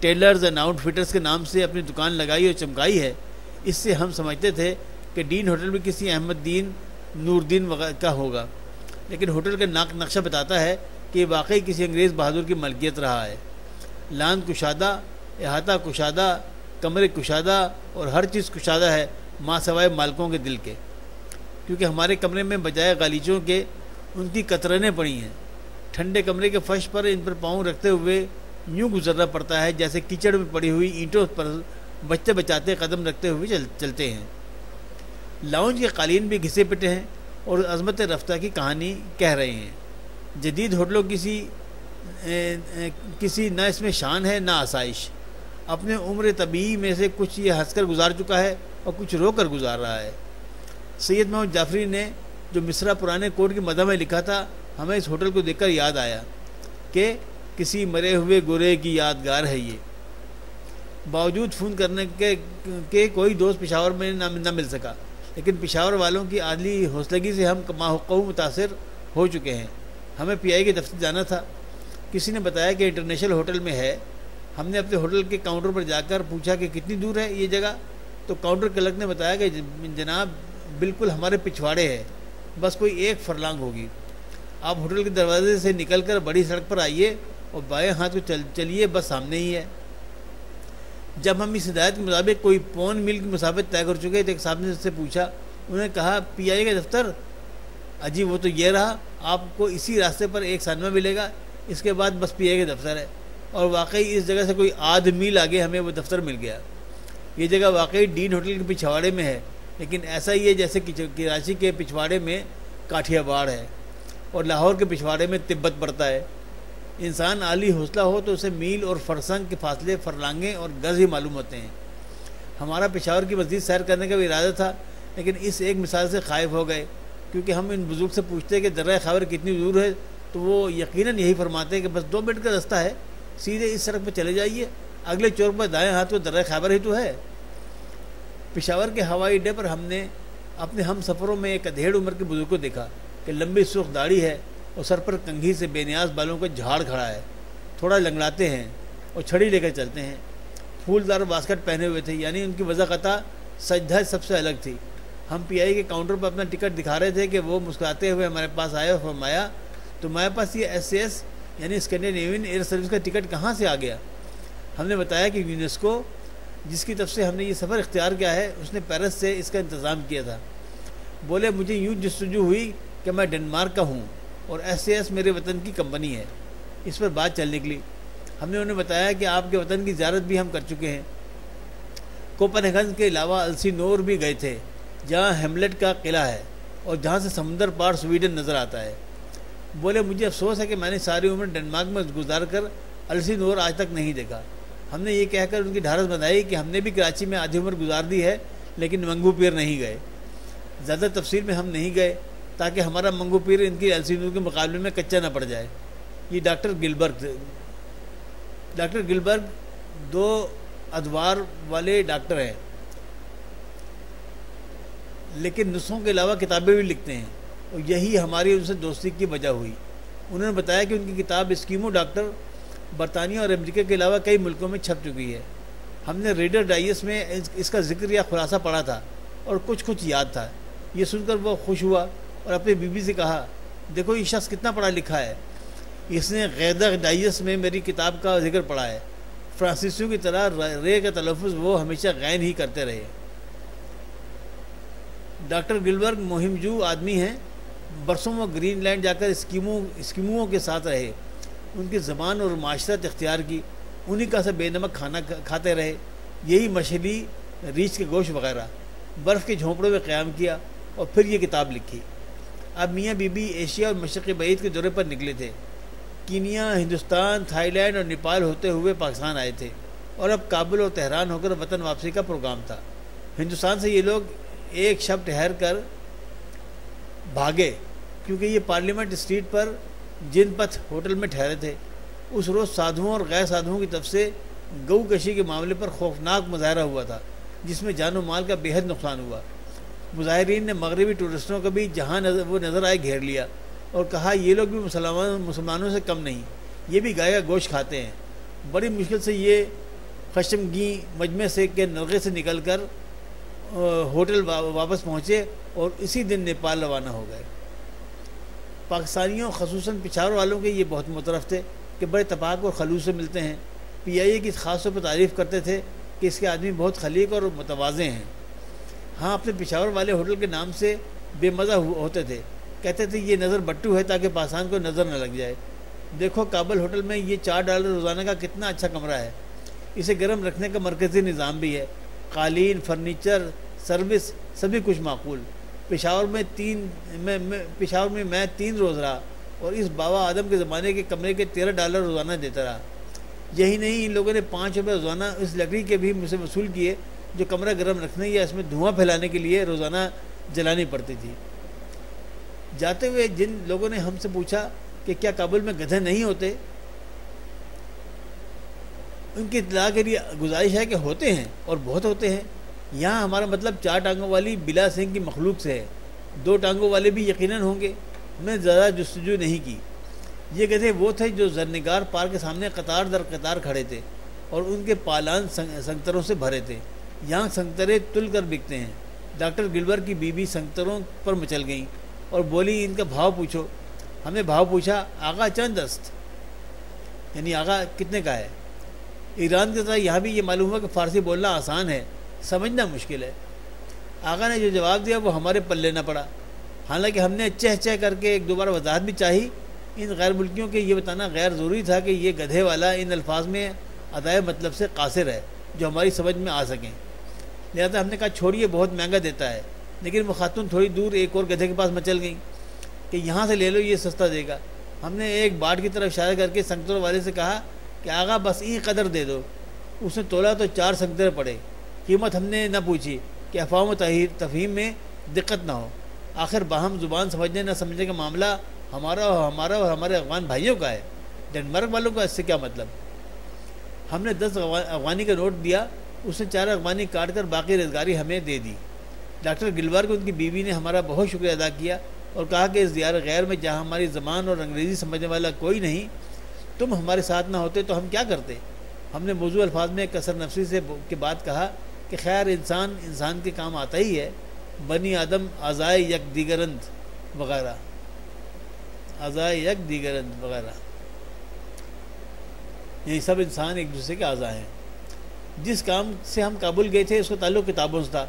Tellers and out فٹرز کے نام سے اپنی دکان لگائی اور چمکائی ہے، اس سے ہم سمجھتے تھے کہ ڈین ہوٹل بھی کسی احمد دین نور الدین کا ہوگا، لیکن ہوٹل کا نقشہ بتاتا ہے کہ یہ واقعی کسی انگریز بہادر کی ملکیت رہا ہے۔ لان کشادہ، احاطہ کشادہ، کمرے کشادہ اور ہر چیز کشادہ ہے ماں سوائے مالکوں کے دل کے، کیونکہ ہمارے کمرے میں بجائے غالیچوں کے ان کی قطرنیں پڑی ہیں۔ ٹھنڈے کمرے کے فرش پر ان پر پاؤں رکھتے ہوئے یوں گزرنا پڑتا ہے جیسے کیچڑ میں پڑی ہوئی اینٹوں پر بچتے بچاتے قدم رکھتے ہوئے چلتے ہیں۔ لاؤنج کے قالین بھی گھسے پٹے ہیں اور عظمت رفتہ کی کہانی کہہ رہے ہیں۔ جدید ہوٹلوں کسی نہ اس میں شان ہے نہ آسائش۔ اپنے عمر طبیعی میں سے کچھ یہ ہنس کر گزار چکا ہے اور کچھ رو کر گزار رہا ہے۔ سید محمد جعفری نے جو مصرع پرانے کوٹ کی مدح میں لکھا تھا، ہمیں اس ہوٹل کو دیکھ کر یاد آیا کہ کسی مرے ہوئے گورے کی یادگار ہے یہ۔ باوجود فون کرنے کے کوئی دوست پشاور میں نہ مل سکا، لیکن پشاور والوں کی عادلی حوصلگی سے ہم ماحقو متاثر ہو چکے ہیں۔ ہمیں پی آئی کے دفتر جانا تھا، کسی نے بتایا کہ انٹرنیشنل ہوٹل میں ہے۔ ہم نے اپنے ہوٹل کے کاؤنٹر پر جا کر پوچھا کہ کتنی دور ہے یہ جگہ، تو کاؤنٹر کلرک نے بتایا کہ جناب بالکل ہمارے پچھواڑے ہے، بس کوئی 1 فرلانگ ہوگی۔ آپ ہوٹل کے دروازے سے نکل کر بڑی سڑک پر آئیے اور بائیں ہاتھ کو چلیے، بس سامنے ہی ہے۔ جب ہم اس ہدایت کے مطابق کوئی پون میل کی مسافت طے کر چکے تو ایک صاحب نے سے پوچھا، انہوں نے کہا پی آئی کا دفتر؟ اجی وہ تو یہ رہا، آپ کو اسی راستے پر 1 سانمہ ملے گا، اس کے بعد بس پی آئی کا دفتر ہے۔ اور واقعی اس جگہ سے کوئی آدھ میل آگے ہمیں وہ دفتر مل گیا۔ یہ جگہ واقعی ڈین ہوٹل کے پچھواڑے میں ہے، لیکن ایسا ہی ہے جیسے کراچی کے پچھواڑے میں کاٹھیا باڑ ہے اور لاہور کے پچھواڑے میں تبت پڑتا ہے۔ انسان عالی حوصلہ ہو تو اسے میل اور فرسنگ کے فاصلے فرلانگیں اور گز ہی معلوم ہوتے ہیں۔ ہمارا پشاور کی مزید سیر کرنے کا بھی ارادہ تھا، لیکن اس ایک مثال سے خائف ہو گئے، کیونکہ ہم ان بزرگ سے پوچھتے کہ درہ خیبر کتنی دور ہے تو وہ یقیناً یہی فرماتے ہیں کہ بس 2 منٹ کا رستہ ہے، سیدھے اس سڑک پہ چلے جائیے، اگلے چوک پر دائیں ہاتھ کو درہ خیبر ہی تو ہے۔ پشاور کے ہوائی اڈے پر ہم نے اپنے ہم سفروں میں ایک ادھیڑ عمر کے بزرگ کو دیکھا کہ لمبی سرخ داڑھی ہے اور سر پر کنگھی سے بے نیاز بالوں کا جھاڑ کھڑا ہے، تھوڑا لنگڑاتے ہیں اور چھڑی لے کر چلتے ہیں۔ پھولدار باسکٹ پہنے ہوئے تھے، یعنی ان کی وضاقتہ سجدہ سب سے الگ تھی۔ ہم پی آئی کے کاؤنٹر پر اپنا ٹکٹ دکھا رہے تھے کہ وہ مسکراتے ہوئے ہمارے پاس آئے اور فرمایا، تمہارے پاس یہ SCS یعنی اسکینڈینیوین ایئر سروس کا ٹکٹ کہاں سے آ گیا؟ ہم نے بتایا کہ یونیسکو جس کی طرف سے ہم نے یہ سفر اختیار کیا ہے، اس نے پیرس سے اس کا انتظام کیا تھا۔ بولے مجھے یوں جستجو ہوئی کہ میں ڈنمارک کا ہوں اور SCS میرے وطن کی کمپنی ہے۔ اس پر بات چل نکلی۔ ہم نے انہیں بتایا کہ آپ کے وطن کی زیارت بھی ہم کر چکے ہیں، کوپن ہیگن کے علاوہ السینور بھی گئے تھے جہاں ہیملٹ کا قلعہ ہے اور جہاں سے سمندر پار سویڈن نظر آتا ہے۔ بولے مجھے افسوس ہے کہ میں نے ساری عمر ڈنمارک میں گزار کر السینور آج تک نہیں دیکھا۔ ہم نے یہ کہہ کر ان کی ڈھارس بندھائی کہ ہم نے بھی کراچی میں آدھی عمر گزار دی ہے، لیکن منگو پیر نہیں گئے۔ زیادہ تفصیل میں ہم نہیں گئے تاکہ ہمارا منگو پیر ان کی السینور کے مقابلے میں کچا نہ پڑ جائے۔ یہ ڈاکٹر گلبرگ 2 ادوار والے ڈاکٹر ہیں، لیکن نسخوں کے علاوہ کتابیں بھی لکھتے ہیں، اور یہی ہماری ان سے دوستی کی وجہ ہوئی۔ انہوں نے بتایا کہ ان کی کتاب اسکیمو ڈاکٹر برطانیہ اور امریکہ کے علاوہ کئی ملکوں میں چھپ چکی ہے۔ ہم نے ریڈر ڈائجسٹ میں اس کا ذکر یا خلاصہ پڑھا تھا اور کچھ یاد تھا۔ یہ سن کر وہ خوش ہوا اور اپنی بیوی سے کہا، دیکھو یہ شخص کتنا پڑھا لکھا ہے، اس نے ریڈر ڈائجسٹ میں میری کتاب کا ذکر پڑھا ہے۔ فرانسیسیوں کی طرح رے کا تلفظ وہ ہمیشہ غین ہی کرتے رہے۔ ڈاکٹر گلبرگ مہم جو آدمی ہیں، برسوں وہ گرین لینڈ جا کر اسکیموؤں کے ساتھ رہے، ان کی زبان اور معاشرت اختیار کی، انہی کا سے بے نمک کھانا کھاتے رہے، یہی مچھلی، ریچھ کے گوشت وغیرہ، برف کے جھونپڑوں میں قیام کیا اور پھر یہ کتاب لکھی۔ اب میاں بی بی ایشیا اور مشرق بعید کے دورے پر نکلے تھے۔ کینیا، ہندوستان، تھائی لینڈ اور نیپال ہوتے ہوئے پاکستان آئے تھے، اور اب کابل اور تہران ہو کر وطن واپسی کا پروگرام تھا۔ ہندوستان سے یہ لوگ ایک شب ٹھہر کر بھاگے، کیونکہ یہ پارلیمنٹ اسٹریٹ پر جن پتھ ہوٹل میں ٹھہرے تھے۔ اس روز سادھوؤں اور غیر سادھوؤں کی طرف سے گو کشی کے معاملے پر خوفناک مظاہرہ ہوا تھا، جس میں جان و مال کا بے حد نقصان ہوا۔ مظاہرین نے مغربی ٹورسٹوں کو بھی جہاں وہ نظر آئے گھیر لیا اور کہا یہ لوگ بھی مسلمانوں سے کم نہیں، یہ بھی گائے کا گوشت کھاتے ہیں۔ بڑی مشکل سے یہ خشمگی مجمع سے کے نرغے سے نکل کر ہوٹل واپس پہنچے اور اسی دن نیپال روانہ ہو گئے۔ پاکستانیوں خصوصاً پشاور والوں کے یہ بہت مترف تھے کہ بڑے اتفاق اور خلوص سے ملتے ہیں۔ پی آئی اے کی خاص طور پر تعریف کرتے تھے کہ اس کے آدمی بہت خلیق اور متواضع ہیں۔ ہاں، اپنے پشاور والے ہوٹل کے نام سے بے مزہ ہوتے تھے، کہتے تھے یہ نظر بٹو ہے تاکہ پاکستان کو نظر نہ لگ جائے۔ دیکھو کابل ہوٹل میں یہ $4 روزانہ کا کتنا اچھا کمرہ ہے، اسے گرم رکھنے کا مرکزی نظام بھی ہے، قالین، فرنیچر، سروس سبھی کچھ معقول۔ پشاور میں میں 3 روز رہا اور اس بابا آدم کے زمانے کے کمرے کے $13 روزانہ دیتا رہا۔ یہی نہیں، ان لوگوں نے $5 روزانہ اس لکڑی کے بھی مجھ سے وصول کیے جو کمرہ گرم رکھنے یا اس میں دھواں پھیلانے کے لیے روزانہ جلانی پڑتی تھی۔ جاتے ہوئے جن لوگوں نے ہم سے پوچھا کہ کیا کابل میں گدھے نہیں ہوتے، ان کی اطلاع کے لیے گزارش ہے کہ ہوتے ہیں اور بہت ہوتے ہیں۔ یہاں ہمارا مطلب 4 ٹانگوں والی بلا سنگھ کی مخلوق سے ہے، 2 ٹانگوں والے بھی یقیناً ہوں گے۔ میں زیادہ جستجو نہیں کی۔ یہ گدھے وہ تھے جو زرنگار پارک کے سامنے قطار در قطار کھڑے تھے اور ان کے پالان سنگتروں سے بھرے تھے۔ یہاں سنگترے تل کر بکتے ہیں۔ ڈاکٹر گلور کی بیوی سنگتروں پر مچل گئیں اور بولی ان کا بھاؤ پوچھو۔ ہم نے بھاؤ پوچھا، آغا چند است، یعنی آغا کتنے کا ہے۔ ایران کی طرح یہاں بھی یہ معلوم ہوا کہ فارسی بولنا آسان ہے، سمجھنا مشکل ہے۔ آغا نے جو جواب دیا وہ ہمارے پلے نہ پڑا، حالانکہ ہم نے چہ چہ کر کے 1-2 بار وضاحت بھی چاہی۔ ان غیر ملکیوں کے یہ بتانا غیر ضروری تھا کہ یہ گدھے والا ان الفاظ میں ادائے مطلب سے قاصر ہے جو ہماری سمجھ میں آ سکیں۔ لہذا ہم نے کہا چھوڑیے، بہت مہنگا دیتا ہے۔ لیکن وہ خاتون تھوڑی دور ایک اور گدھے کے پاس مچل گئیں کہ یہاں سے لے لو، یہ سستا دے گا۔ ہم نے ایک باٹ کی طرف اشارہ کر کے سنگتروں والے سے کہا کہ آغا بس این قدر دے دو۔ اس نے تولا تو 4 سنگترے پڑے۔ قیمت ہم نے نہ پوچھی کہ افہام و تفہیم میں دقت نہ ہو۔ آخر باہم زبان سمجھنے نہ سمجھنے کا معاملہ ہمارا اور ہمارے افغان بھائیوں کا ہے، ڈنمارک والوں کا اس سے کیا مطلب۔ ہم نے 10 افغانی کا نوٹ دیا، اس نے 4 افغانی کاٹ کر باقی روزگاری ہمیں دے دی۔ ڈاکٹر گلوار کو ان کی بیوی نے ہمارا بہت شکریہ ادا کیا اور کہا کہ اس دیار غیر میں جہاں ہماری زبان اور انگریزی سمجھنے والا کوئی نہیں، تم ہمارے ساتھ نہ ہوتے تو ہم کیا کرتے۔ ہم نے موضوع الفاظ میں کثر نفسی سے کے بعد کہا کہ خیر انسان کے کام آتا ہی ہے، بنی آدم اعضائے یک دیگرند وغیرہ، اعضائے یک دیگرند وغیرہ، یعنی سب انسان ایک دوسرے کے اعضاء ہیں۔ جس کام سے ہم کابل گئے تھے اس کا تعلق کتابوں سے تھا۔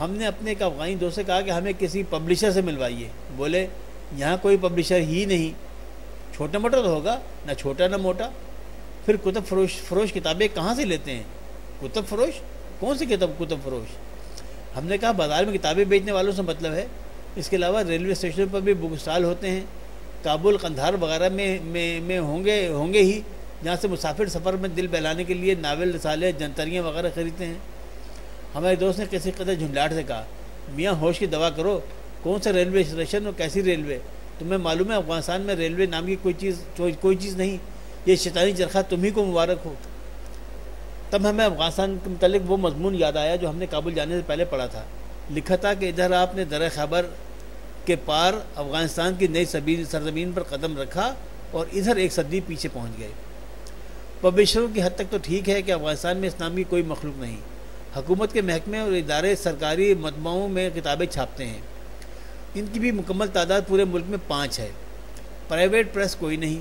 ہم نے اپنے ایک افغانی دوست سے کہا کہ ہمیں کسی پبلشر سے ملوائیے۔ بولے یہاں کوئی پبلشر ہی نہیں، چھوٹا موٹا تو ہوگا، نہ چھوٹا نہ موٹا۔ پھر کتب فروش کتابیں کہاں سے لیتے ہیں؟ کتب فروش؟ کون سی کتب فروش؟ ہم نے کہا بازار میں کتابیں بیچنے والوں سے مطلب ہے۔ اس کے علاوہ ریلوے اسٹیشن پر بھی بک اسٹال ہوتے ہیں، کابل، قندھار وغیرہ میں ہوں گے ہی، جہاں سے مسافر سفر میں دل بہلانے کے لیے ناول، رسالے، جنتریاں وغیرہ خریدتے ہیں۔ ہمارے دوست نے کسی قدر جھنجھلاہٹ سے کہا، میاں ہوش کی دوا کرو، کون سا ریلوے اسٹیشن اور کیسی ریلوے؟ تمہیں معلوم ہے افغانستان میں ریلوے نام کی کوئی چیز نہیں، یہ شیطانی چرخہ تمہیں کو مبارک ہو۔ تب ہمیں افغانستان کے متعلق وہ مضمون یاد آیا جو ہم نے کابل جانے سے پہلے پڑھا تھا۔ لکھا تھا کہ ادھر آپ نے درہ خیبر کے پار افغانستان کی نئی سرزمین پر قدم رکھا اور ادھر 1 صدی پیچھے پہنچ گئے۔ پبلشروں کی حد تک تو ٹھیک ہے کہ افغانستان میں اس نام کی کوئی مخلوق نہیں۔ حکومت کے محکمے اور ادارے سرکاری مطبعوں میں کتابیں چھاپتے ہیں، ان کی بھی مکمل تعداد پورے ملک میں 5 ہے۔ پرائیویٹ پریس کوئی نہیں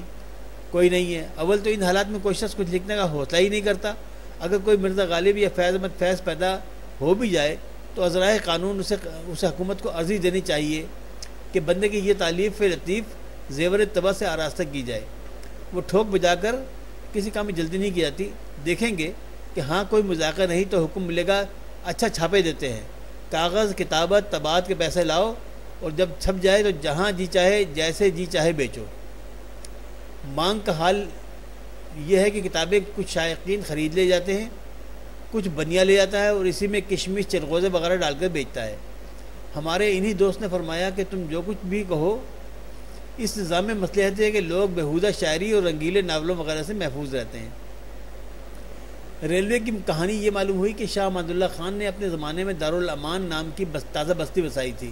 ہے۔ اول تو ان حالات میں کوئی شخص کچھ لکھنے کا حوصلہ ہی نہیں کرتا۔ اگر کوئی مرزا غالب یا فیض احمد فیض پیدا ہو بھی جائے تو ازرائے قانون اسے حکومت کو عرضی دینی چاہیے کہ بندے کی یہ تالیف لطیف زیور طبع سے آراستہ کی جائے۔ وہ ٹھوک بجا کر کسی کام میں جلدی نہیں کی جاتی۔ دیکھیں گے کہ ہاں کوئی مذاکرہ نہیں تو حکم ملے گا، اچھا چھاپے دیتے ہیں، کاغذ، کتابت، طباعت کے پیسے لاؤ اور جب چھپ جائے تو جہاں جی چاہے جیسے جی چاہے بیچو۔ مانگ کا حال یہ ہے کہ کتابیں کچھ شائقین خرید لے جاتے ہیں، کچھ بنیا لے جاتا ہے اور اسی میں کشمش، چلغوزے وغیرہ ڈال کر بیچتا ہے۔ ہمارے انہی دوست نے فرمایا کہ تم جو کچھ بھی کہو، اس نظام میں مصلحت ہے کہ لوگ بےہودہ شاعری اور رنگیلے ناولوں وغیرہ سے محفوظ رہتے ہیں۔ ریلوے کی کہانی یہ معلوم ہوئی کہ شاہ امان اللہ خان نے اپنے زمانے میں دارالامان نام کی تازہ بستی بسائی تھی۔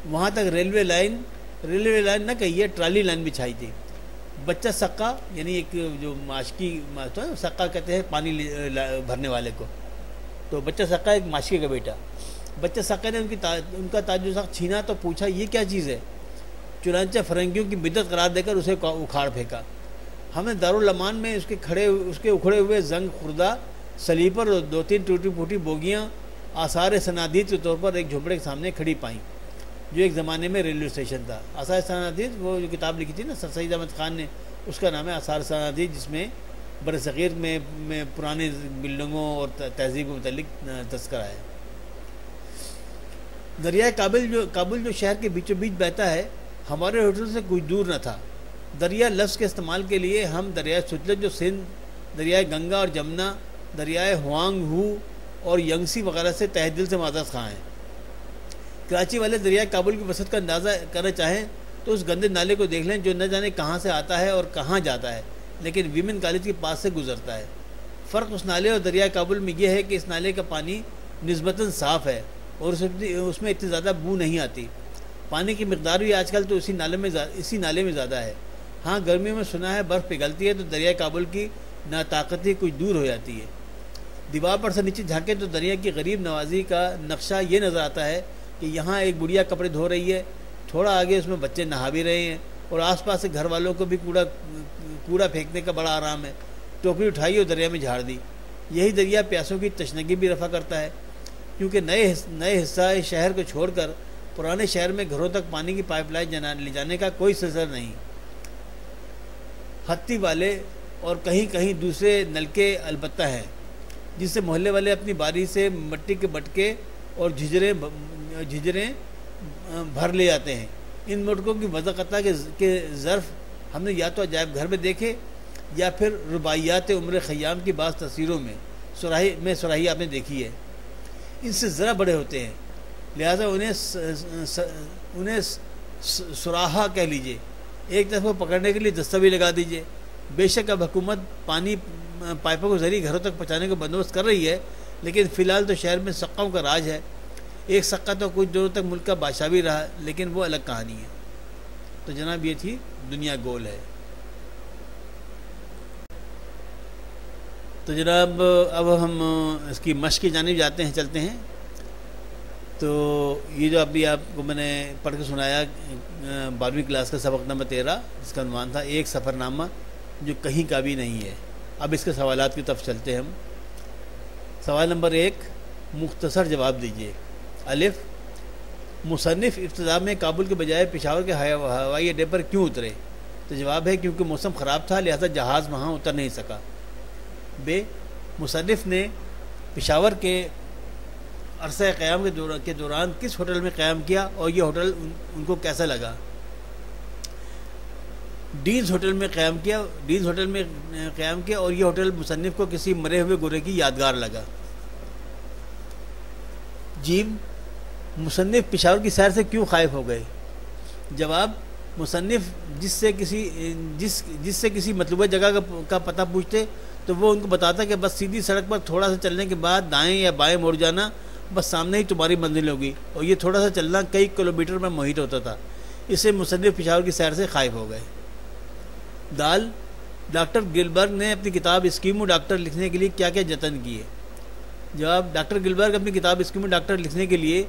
وہاں تک ریلوے لائن نہ کہیے، ٹرالی لائن بچھائی تھی۔ بچہ سقا یعنی ایک جو ماشکی سقا کہتے ہیں پانی بھرنے والے کو، تو بچہ سقا ایک ماشکی کا بیٹا، بچہ سقا نے ان کا تاج و تخت چھینا تو پوچھا یہ کیا چیز ہے، چنانچہ فرنگیوں کی بدعت قرار دے کر اسے اکھاڑ پھینکا۔ ہم نے دارالامان میں اس کے اکھڑے ہوئے زنگ خوردہ سلیپر اور 2-3 ٹوٹی پھوٹی بوگیاں آثار صنادید کے طور پر ایک جھونپڑے کے سامنے کھڑی پائیں، جو ایک زمانے میں ریلوے اسٹیشن تھا۔ آثار صنادید وہ جو کتاب لکھی تھی نا سر سید احمد خان نے، اس کا نام ہے آثار صنادید، جس میں برصغیر میں پرانے بلڈنگوں اور تہذیب کے متعلق تذکرہ ہے۔ دریائے کابل جو شہر کے بیچوں بیچ بہتا ہے، ہمارے ہوٹل سے کچھ دور نہ تھا۔ دریا لفظ کے استعمال کے لیے ہم دریائے ستلج جو سندھ، دریائے گنگا اور جمنا، دریائے ہوانگ ہو اور ینگسی وغیرہ سے تہ دل سے معذرت خواہ ہیں۔ کراچی والے دریائے کابل کی وسعت کا اندازہ کرنا چاہیں تو اس گندے نالے کو دیکھ لیں جو نہ جانے کہاں سے آتا ہے اور کہاں جاتا ہے، لیکن ویمن کالج کے پاس سے گزرتا ہے۔ فرق اس نالے اور دریائے کابل میں یہ ہے کہ اس نالے کا پانی نسبتاً صاف ہے اور اس میں اتنی زیادہ بو نہیں آتی۔ پانی کی مقدار بھی آج کل تو اسی نالے میں زیادہ ہے۔ ہاں گرمیوں میں سنا ہے برف پگھلتی ہے تو دریائے کابل کی ناطاقتی کچھ دور ہو جاتی ہے۔ دیوار پر سے نیچے جھانکے تو دریا کی غریب نوازی کا نقشہ یہ نظر آتا ہے کہ یہاں ایک بڑھیا کپڑے دھو رہی ہے، تھوڑا آگے اس میں بچے نہا بھی رہے ہیں اور آس پاس سے گھر والوں کو بھی کوڑا پھینکنے کا بڑا آرام ہے۔ ٹوکری اٹھائی اور دریا میں جھاڑ دی۔ یہی دریا پیاسوں کی تشنگی بھی رفع کرتا ہے، کیونکہ نئے حصہ شہر کو چھوڑ کر پرانے شہر میں گھروں تک پانی کی پائپ لائن لے جانے کا کوئی سلسلہ نہیں۔ ہتھی والے اور کہیں کہیں دوسرے نلکے البتہ ہیں، جس سے محلے والے اپنی باری سے مٹی کے بٹکے اور جھجریں بھر لے جاتے ہیں۔ ان مٹکوں کی وضاقتہ کے ظرف ہم نے یا تو عجائب گھر میں دیکھے یا پھر رباعیات عمر خیام کی بعض تصویروں میں سراہی آپ نے دیکھی ہے۔ ان سے ذرا بڑے ہوتے ہیں، لہٰذا انہیں سراہا کہہ لیجئے۔ ایک طرف کو پکڑنے کے لیے دستہ بھی لگا دیجئے۔ بے شک اب حکومت پانی پائپوں کو ذریعے گھروں تک پہنچانے کا بندوبست کر رہی ہے، لیکن فی الحال تو شہر میں سقوں کا راج ہے۔ ایک سقہ تو کچھ دنوں تک ملک کا بادشاہ بھی رہا، لیکن وہ الگ کہانی ہے۔ تو جناب یہ تھی دنیا گول ہے۔ تو جناب اب ہم اس کی مشق کی جانب جاتے ہیں، چلتے ہیں۔ تو یہ جو ابھی آپ کو میں نے پڑھ کے سنایا 12ویں کلاس کا سبق نمبر 13، جس کا عنوان تھا ایک سفر نامہ جو کہیں کا بھی نہیں ہے۔ اب اس کے سوالات کی طرف چلتے ہیں ہم۔ سوال نمبر 1، مختصر جواب دیجیے۔ الف، مصنف ابتدا میں کابل کے بجائے پشاور کے ہوائی اڈے پر کیوں اترے؟ تو جواب ہے کیونکہ موسم خراب تھا، لہذا جہاز وہاں اتر نہیں سکا۔ ب، مصنف نے پشاور کے عرصہ قیام کے دوران کس ہوٹل میں قیام کیا اور یہ ہوٹل ان کو کیسا لگا؟ ڈینز ہوٹل میں قیام کیا اور یہ ہوٹل مصنف کو کسی مرے ہوئے گورے کی یادگار لگا۔ جیم، مصنف پشاور کی سیر سے کیوں خائف ہو گئے؟ جواب، مصنف جس سے کسی مطلوبہ جگہ کا پتہ پوچھتے تو وہ ان کو بتاتا کہ بس سیدھی سڑک پر تھوڑا سا چلنے کے بعد دائیں یا بائیں موڑ جانا، بس سامنے ہی تمہاری منزل ہوگی، اور یہ تھوڑا سا چلنا کئی کلومیٹر میں محیط ہوتا تھا۔ اس سے مصنف پشاور کی سیر سے خائف ہو گئے۔ دال، ڈاکٹر گلبرگ نے اپنی کتاب اسکیمو ڈاکٹر لکھنے کے لیے کیا کیا جتن کیے؟ جواب، ڈاکٹر گلبرگ اپنی کتاب اسکیمو ڈاکٹر لکھنے کے لیے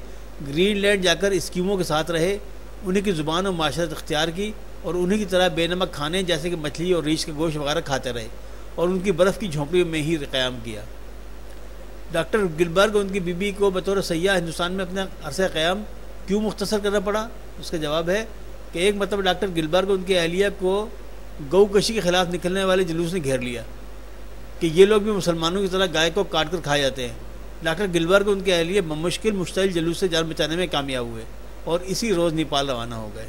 گرین لینڈ جا کر اسکیمو کے ساتھ رہے، انہیں کی زبان و معاشرت اختیار کی اور انہیں کی طرح بے نمک کھانے جیسے کہ مچھلی اور ریچھ کے گوشت وغیرہ کھاتے رہے اور ان کی برف کی جھونپڑیوں میں ہی قیام کیا۔ ڈاکٹر گلبرگ اور ان کی بیوی کو بطور سیاح ہندوستان میں اپنا عرصہ قیام کیوں مختصر کرنا پڑا؟ اس کا جواب ہے کہ ایک مرتبہ ڈاکٹر گلبرگ اور ان کی اہلیہ کو گو کشی کے خلاف نکلنے والے جلوس نے گھیر لیا کہ یہ لوگ بھی مسلمانوں کی طرح گائے کو کاٹ کر کھائے جاتے ہیں۔ ڈاکٹر گلبرگ اور ان کے اہلیہ بمشکل مشتعل جلوس سے جان بچانے میں کامیاب ہوئے اور اسی روز نیپال روانہ ہو گئے۔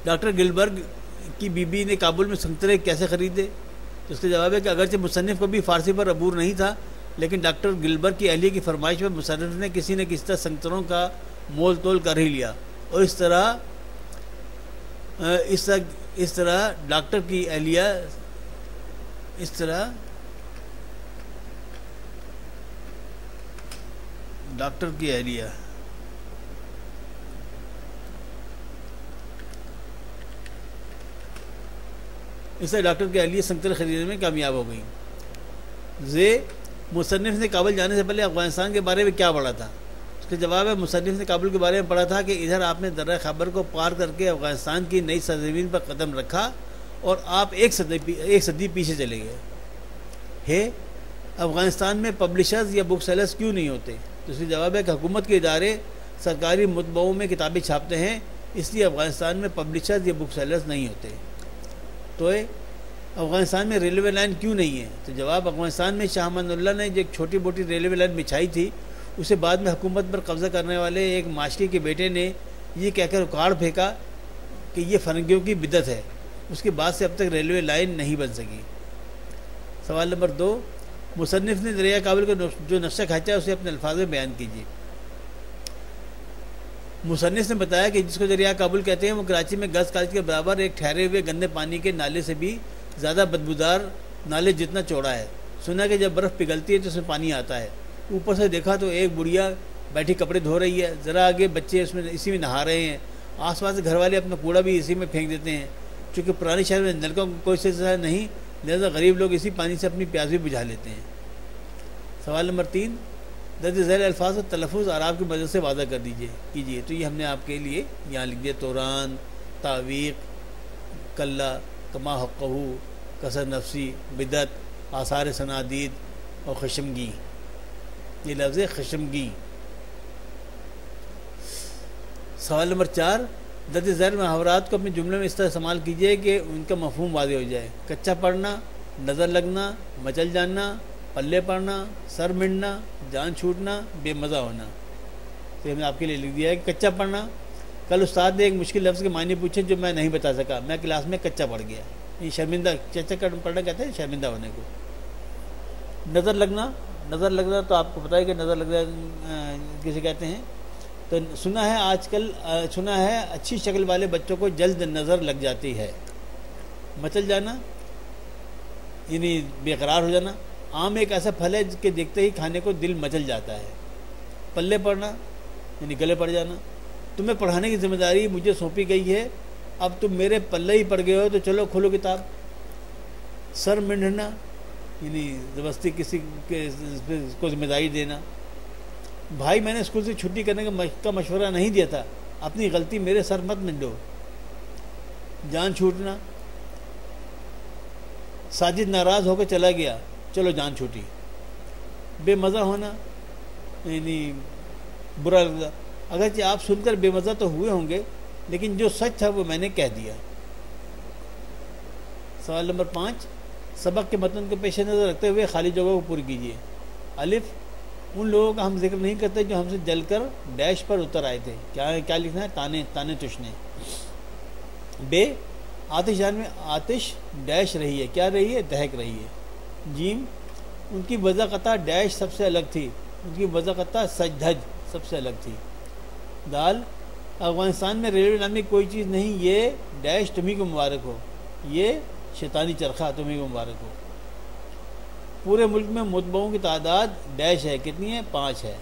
ڈاکٹر گلبرگ کی بیوی نے کابل میں سنترے کیسے خریدے؟ تو اس کا جواب ہے کہ اگرچہ مصنف کو بھی فارسی پر عبور نہیں تھا، لیکن ڈاکٹر گلبرگ کی اہلیہ کی فرمائش پر مصنف نے کسی نہ کسی طرح سنگتروں کا مول تول کر ہی لیا، اور اس طرح ڈاکٹر کی اہلیہ اس سے ڈاکٹر کے اہلیہ سنگتر خریدنے میں کامیاب ہو گئیں۔ مصنف نے کابل جانے سے پہلے افغانستان کے بارے میں کیا پڑھا تھا؟ اس کا جواب ہے، مصنف نے کابل کے بارے میں پڑھا تھا کہ ادھر آپ نے درہ خیبر کو پار کر کے افغانستان کی نئی سرزمین پر قدم رکھا اور آپ ایک صدی پیچھے چلے گئے۔ افغانستان میں پبلشرز یا بک سیلرز کیوں نہیں ہوتے؟ تو اس کا جواب ہے کہ حکومت کے ادارے سرکاری مطبعوں میں کتابیں چھاپتے ہیں، اس لیے افغانستان میں پبلشرز یا بک سیلرز نہیں ہوتے۔ تو افغانستان میں ریلوے لائن کیوں نہیں ہے؟ تو جواب، افغانستان میں شاہ امان اللہ نے جو ایک چھوٹی موٹی ریلوے لائن بچھائی تھی، اسے بعد میں حکومت پر قبضہ کرنے والے ایک معاشرے کے بیٹے نے یہ کہہ کر اکھاڑ پھینکا کہ یہ فرنگیوں کی بدعت ہے۔ اس کے بعد سے اب تک ریلوے لائن نہیں بن سکی۔ سوال نمبر 2، مصنف نے دریا کابل کا جو نقشہ کھینچا ہے اسے اپنے الفاظ میں بیان کیجیے۔ مصنف نے بتایا کہ جس کو دریا کابل کہتے ہیں وہ کراچی میں گز کالج کے برابر ایک ٹھہرے ہوئے گندے پانی کے نالے سے بھی زیادہ بدبودار نالے جتنا چوڑا ہے۔ سنا کہ جب برف پگھلتی ہے تو اس میں پانی آتا ہے۔ اوپر سے دیکھا تو ایک بڑھیا بیٹھی کپڑے دھو رہی ہے، ذرا آگے بچے اسی میں نہا رہے ہیں، آس پاس گھر والے اپنا کوڑا بھی اسی میں پھینک دیتے ہیں۔ چونکہ پرانے شہر میں نلکوں کا کوئی سلسلہ نہیں، لہذا غریب لوگ اسی پانی سے اپنی پیاس بھی بجھا لیتے ہیں۔ سوال نمبر 3، درج ذیل الفاظ اور تلفظ اعراب کی مدد سے واضح کر کیجیے۔ تو یہ ہم نے آپ کے لیے یہاں لکھ دیا: توران، تعویق، کلا، کما حقہ، کسر نفسی، بدعت، آثار صنادید اور خشمگی۔ یہ لفظ ہے خشمگی۔ سوال نمبر 4، درج ذیل محاورات کو اپنے جملے میں اس طرح استعمال کیجیے کہ ان کا مفہوم واضح ہو جائے۔ کچا پڑنا، نظر لگنا، مچل جاننا، پلے پڑنا، سر منڈنا، جان چھوٹنا، بے مزہ ہونا۔ تو ہم نے آپ کے لیے لکھ دیا ہے کہ کچا پڑنا، کل استاد نے ایک مشکل لفظ کے معنی پوچھے جو میں نہیں بتا سکا، میں کلاس میں کچا پڑ گیا۔ یہ شرمندہ، کچا پڑھنا کہتے ہیں شرمندہ ہونے کو۔ نظر لگنا تو آپ کو پتہ ہے کہ نظر لگنا کسے کہتے ہیں؟ تو سنا ہے اچھی شکل والے بچوں کو جلد نظر لگ جاتی ہے۔ مچل جانا یعنی بے قرار ہو جانا۔ آم ایک ایسا پھل ہے کہ دیکھتے ہی کھانے کو دل مچل جاتا ہے۔ پلے پڑنا یعنی گلے پڑ جانا۔ تمہیں پڑھانے کی ذمہ داری مجھے سونپی گئی ہے، اب تم میرے پلے ہی پڑ گئے ہو تو چلو کھولو کتاب۔ سر منڈنا یعنی زبردستی کسی کو ذمہ داری دینا۔ بھائی، میں نے اسکول سے چھٹی کرنے کا مشورہ نہیں دیا تھا، اپنی غلطی میرے سر مت منڈو۔ جان چھوٹنا، ساجد ناراض ہو کے چلا گیا، چلو جان چھوٹی۔ بے مزہ ہونا یعنی برا لگا، اگرچہ آپ سن کر بے مزہ تو ہوئے ہوں گے لیکن جو سچ تھا وہ میں نے کہہ دیا۔ سوال نمبر 5، سبق کے متن کو پیش نظر رکھتے ہوئے خالی جگہوں کو پوری کیجیے۔ الف، ان لوگوں کا ہم ذکر نہیں کرتے جو ہم سے جل کر ڈیش پر اتر آئے تھے۔ کیا لکھنا ہے؟ تانے تشنے۔ بے، آتش جان میں آتش ڈیش رہی ہے، کیا رہی ہے؟ دہک رہی ہے۔ جیم، ان کی وضع قطع ڈیش سب سے الگ تھی، ان کی وضع قطع سج دھج سب سے الگ تھی۔ دال، افغانستان میں ریلوے نامی کوئی چیز نہیں، یہ ڈیش تمہیں کو مبارک ہو، یہ شیطانی چرخہ تمہیں کو مبارک ہو۔ پورے ملک میں مطبعوں کی تعداد ڈیش ہے، کتنی ہے؟ 5 ہے۔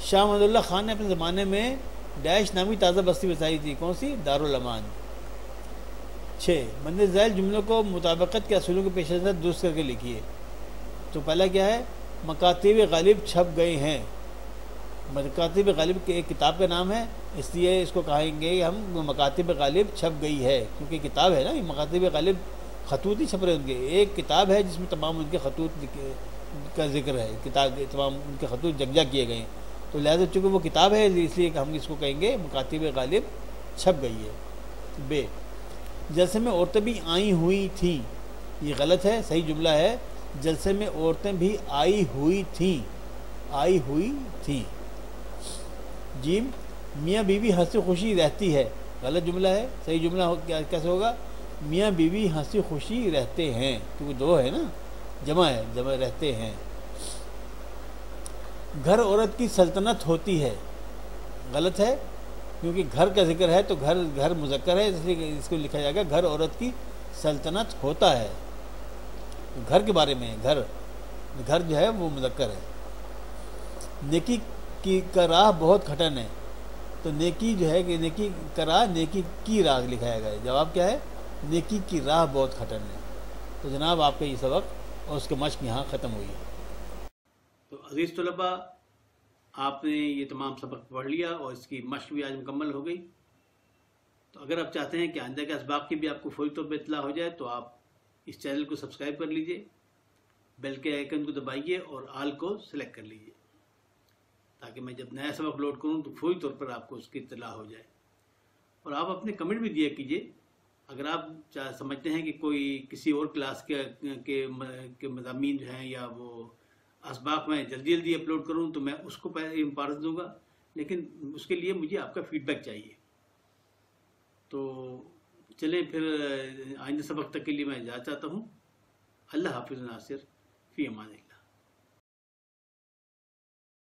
شاہ محمد اللہ خان نے اپنے زمانے میں ڈیش نامی تازہ بستی بسائی تھی، کون سی؟ دارالامان۔ 6، مندرجہ ذیل جملوں کو مطابقت کے اصولوں کے پیش نظر درست کر کے لکھیے۔ تو پہلا کیا ہے؟ مکاتب غالب چھپ گئے ہیں۔ مکاتب غالب کی ایک کتاب کا نام ہے، اس لیے اس کو کہیں گے ہم مکاتب غالب چھپ گئی ہے، کیونکہ کتاب ہے نا، یہ مکاتب غالب خطوط ہی چھپ رہے ان کے، ایک کتاب ہے جس میں تمام ان کے خطوط کا ذکر ہے، کتاب تمام ان کے خطوط جگجا کیے گئے ہیں، تو لہٰذا چونکہ وہ کتاب ہے اس لیے کہ ہم اس کو کہیں گے مکاتب غالب چھپ گئی ہے۔ بے، جلسے میں عورتیں بھی آئی ہوئی تھیں، یہ غلط ہے، صحیح جملہ ہے جلسے میں عورتیں بھی آئی ہوئی تھیں، آئی ہوئی تھیں۔ جیم، میاں بیوی ہنسی خوشی رہتی ہے، غلط جملہ ہے، صحیح جملہ کیسے ہوگا؟ میاں بیوی ہنسی خوشی رہتے ہیں، کیونکہ 2 ہے نا، جمع ہے، جمع رہتے ہیں۔ گھر عورت کی سلطنت ہوتی ہے، غلط ہے کیونکہ گھر کا ذکر ہے تو گھر مذکر ہے، اس لیے اس کو لکھا جائے گا گھر عورت کی سلطنت ہوتا ہے، گھر کے بارے میں گھر جو ہے وہ مذکر ہے۔ نیکی کا راہ بہت کھٹن ہے، تو نیکی جو ہے کہ نیکی کا راہ نیکی کی راہ لکھا جائے گا۔ جواب کیا ہے؟ نیکی کی راہ بہت کھٹن ہے. تو جناب آپ کا یہ سبق اور اس کے مشق یہاں ختم ہوئی ہے. تو عزیز طلباء، آپ نے یہ تمام سبق پڑھ لیا اور اس کی مشق بھی آج مکمل ہو گئی. تو اگر آپ چاہتے ہیں کہ آئندہ کے اسباق کی بھی آپ کو فوری طور پہ اطلاع ہو جائے تو آپ اس چینل کو سبسکرائب کر لیجئے، بیل کے آئیکن کو دبائیے اور آل کو سلیکٹ کر لیجئے، تاکہ میں جب نیا سبق اپلوڈ کروں تو فوری طور پر آپ کو اس کی اطلاع ہو جائے. اور آپ اپنے کمنٹ بھی دیا کیجئے. اگر آپ سمجھتے ہیں کہ کوئی کسی اور کلاس کے مضامین جو ہیں یا وہ اسباق میں جلدی جلدی اپلوڈ کروں تو میں اس کو پہلے امپارٹنس دوں گا، لیکن اس کے لیے مجھے آپ کا فیڈ بیک چاہیے. تو چلیں پھر آئندہ سبق تک کے لیے میں اجازت چاہتا ہوں. اللہ حافظ ناصر، فی امان اللہ.